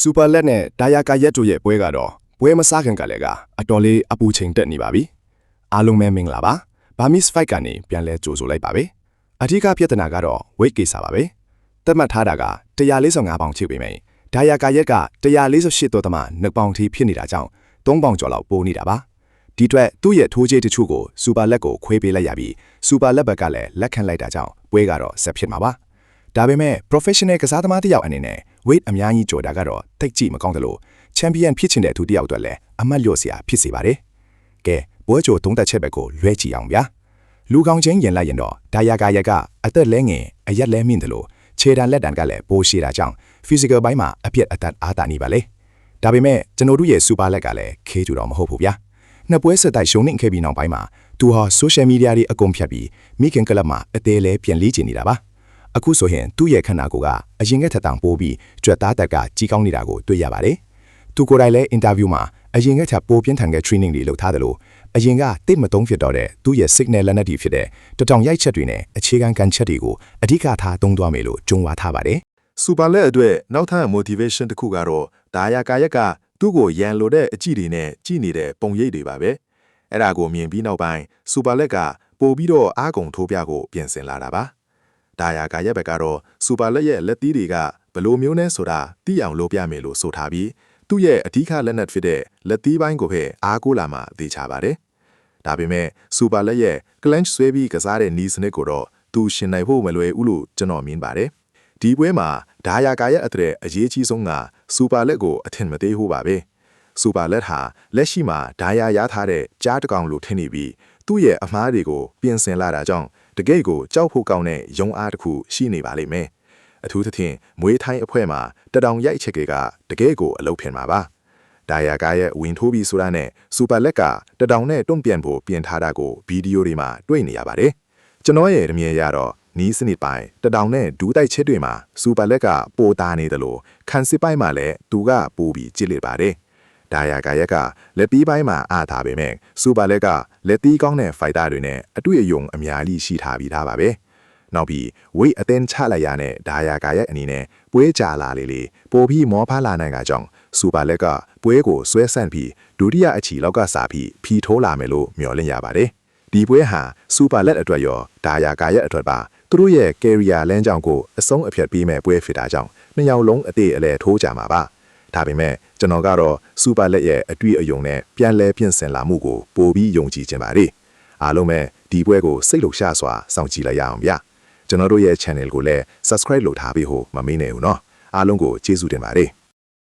စူပါလက်နဲ့ဒါယာကာရက်တို့ရဲ့ပွဲကတော့ပွဲမစားခင်ကလည်းကအတော်လေးအပူချိန်တက်နေပါပြီအားလုံးပဲမင်္ဂလာပါဘာမစ်ဖိုက်ကနေပြန်လဲကြိုဆိုလိုက်ပါပဲအထူးကပြဿနာကတော့ weight ကိစ္စပါပဲသတ်မှတ်ထားတာက145ပေါင်ချိပေမယ့်ဒါယာကာရက်က148.2ပေါင်ထိဖြစ်နေတာကြောင့်3ပေါင်ကျော်လောက်ပိုနေတာပါဒီအတွက်သူ့ရဲ့ထိုးကြေးတချို့ကိုစူပါလက်ကိုခွဲပေးလိုက်ရပြီးစူပါလက်ဘက်ကလည်းလက်ခံလိုက်တာကြောင့်ပွဲကတော့ဆက်ဖြစ်မှာပါဒါပေမဲ့ professional ကစားသမားတစ်ယောက်အနေနဲ့ weight အများကြီးကျော်တာကတော့တိတ်ကြည့်မကောင်းသလို champion ဖြစ်ချင်တဲ့သူတစ်ယောက်အတွက်လည်းအမှတ်လျော့စရာဖြစ်စေပါတယ်။ကဲပွဲချိုသုံးသက်ချက်ဘက်ကိုလွှဲကြည့်အောင်ဗျာ။လူကောင်းချင်းရင်လိုက်ရင်တော့ဒါယာကာရက်ကအသက်လဲငယ်အရက်လဲမြင့်တယ်လို့ခြေတံလက်တံကလည်းပိုးရှိတာကြောင့် physical ဘိုင်းမှာအပြည့်အသက်အားတာနေပါလေ။ဒါပေမဲ့ကျွန်တော်တို့ရဲ့ super လက်ကလည်းခေးကြတော့မဟုတ်ဘူးဗျာ။နှစ်ပွဲဆက်တိုက်ရှုံးနေခဲ့ပြီးနောက်ပိုင်းမှာသူဟာ social media တွေအကုန်ဖြတ်ပြီးမိခင်ကလပ်မှာအသေးလဲပြန်လေးကျင်နေတာပါ။အခုဆိုရင်သူ့ရဲ့ခန္ဓာကိုယ်ကအရင်ကထက်တောင်ပိုပြီးကြွက်သားတက်ကကြီးကောင်းနေတာကိုတွေ့ရပါတယ်။သူကိုယ်တိုင်လည်းအင်တာဗျူးမှာအရင်ကထက်ပိုပြင်းထန်တဲ့ training တွေလုပ်ထားတယ်လို့အရင်ကတိတ်မသုံးဖြစ်တော့တဲ့သူ့ရဲ့ signal လက်နက်တွေဖြစ်တဲ့တတောင်ရိုက်ချက်တွေနဲ့အခြေခံကန်ချက်တွေကိုအဓိကထားသုံးသွားမယ်လို့ကြုံဝါထားပါတယ်။စူပါလက်အတွက်နောက်ထပ် motivation တစ်ခုကတော့ဒါယာကာရက်ကသူ့ကိုရန်လိုတဲ့အကြည့်တွေနဲ့ကြည့်နေတဲ့ပုံရိပ်တွေပါပဲ။အဲ့ဒါကိုမြင်ပြီးနောက်ပိုင်းစူပါလက်ကပို့ပြီးတော့အားကုန်ထိုးပြကိုပြင်ဆင်လာတာပါ။ဒါယာကာရက်ဘက်ကတော့စူပါလက်ရဲ့လက်သီးတွေကဘယ်လိုမျိုးနဲ့ဆိုတာသိအောင်လုပ်ပြမယ်လို့ဆိုထားပြီးသူ့ရဲ့အဓိကလက်နက်ဖြစ်တဲ့လက်သီးပိုင်းကိုပဲအားကိုးလာမှသိချပါတယ်။ဒါပေမဲ့စူပါလက်ရဲ့ clench ဆွဲပြီးကစားတဲ့နီးစနစ်ကိုတော့သူရှင်နိုင်ဖို့မလွယ်ဘူးလို့ကျွန်တော်မြင်ပါတယ်။ဒီပွဲမှာဒါယာကာရက်အတွက်အရေးကြီးဆုံးကစူပါလက်ကိုအထင်မသေးဘူးပါပဲ။စူပါလက်ဟာလက်ရှိမှာဒါယာရထားတဲ့ကြားတကောင်လိုထင်နေပြီးသူ့ရဲ့အမားတွေကိုပြင်ဆင်လာတာကြောင့်တကယ့်ကိုကြောက်ဖို့ကောင်းတဲ့ယုံအားတစ်ခုရှိနေပါလိမ့်မယ်။အထူးသဖြင့်မွေးထိုင်းအဖွဲ့မှာတတောင်ရိုက်ချက်ကတကယ့်ကိုအလုပ်ဖြစ်မှာပါ။ဒါယာကာရဲ့ဝင်ထိုးပြီးဆိုတာနဲ့စူပါလက်ကတတောင်နဲ့တွန့်ပြန်ဖို့ပြင်ထားတာကိုဗီဒီယိုတွေမှာတွေ့နေရပါတယ်။ကျွန်တော်ရဲ့အမြင်ရတော့နီးစနစ်ပိုင်းတတောင်နဲ့ဒူးတိုက်ချက်တွေမှာစူပါလက်ကပိုတာနေတယ်လို့ခံစစ်ပိုင်းမှာလည်းသူကပိုပြီးကြည့်လိပါတယ်။ဒါယာကာရက်ကလက်ပြီးပိုင်းမှာအားထားပေမဲ့စူပါလက်ကလက်သီးကောင်းတဲ့ဖိုက်တာတွေနဲ့အတွေ့အကြုံအများကြီးရှိထားပြီးသားပါပဲ။နောက်ပြီးဝိတ်အသင်းချလိုက်ရတဲ့ဒါယာကာရက်အနေနဲ့ပွဲကြလာလေပိုပြီးမောဖားလာနိုင်တာကြောင့်စူပါလက်ကပွဲကိုဆွဲဆန့်ပြီးဒုတိယအချီလောက်ကစားပြီးဖီထိုးလာမယ်လို့မျှော်လင့်ရပါတယ်။ဒီပွဲဟာစူပါလက်အတွက်ရောဒါယာကာရက်အတွက်ပါသူတို့ရဲ့ career လမ်းကြောင်းကိုအဆုံးအဖြတ်ပေးမဲ့ပွဲဖြစ်တာကြောင့်နှစ်ယောက်လုံးအသေးအလဲထိုးကြမှာပါ။ဒါပေမဲ့ကျွန်တော်ကတော့စူပါလက်ရဲ့အတွေ့အကြုံနဲ့ပြန်လဲပြင်ဆင်လာမှုကိုပိုပြီးယုံကြည်ခြင်းပါတယ်။အားလုံးပဲဒီပွဲကိုစိတ်လှုပ်ရှားစွာစောင့်ကြည့်လိုက်ရအောင်ဗျ။ကျွန်တော်တို့ရဲ့ channel ကိုလည်း subscribe လုပ်ထားပြီးဟိုမမေ့နဲ့ဦးနော်အားလုံးကိုကျေးဇူးတင်ပါတယ်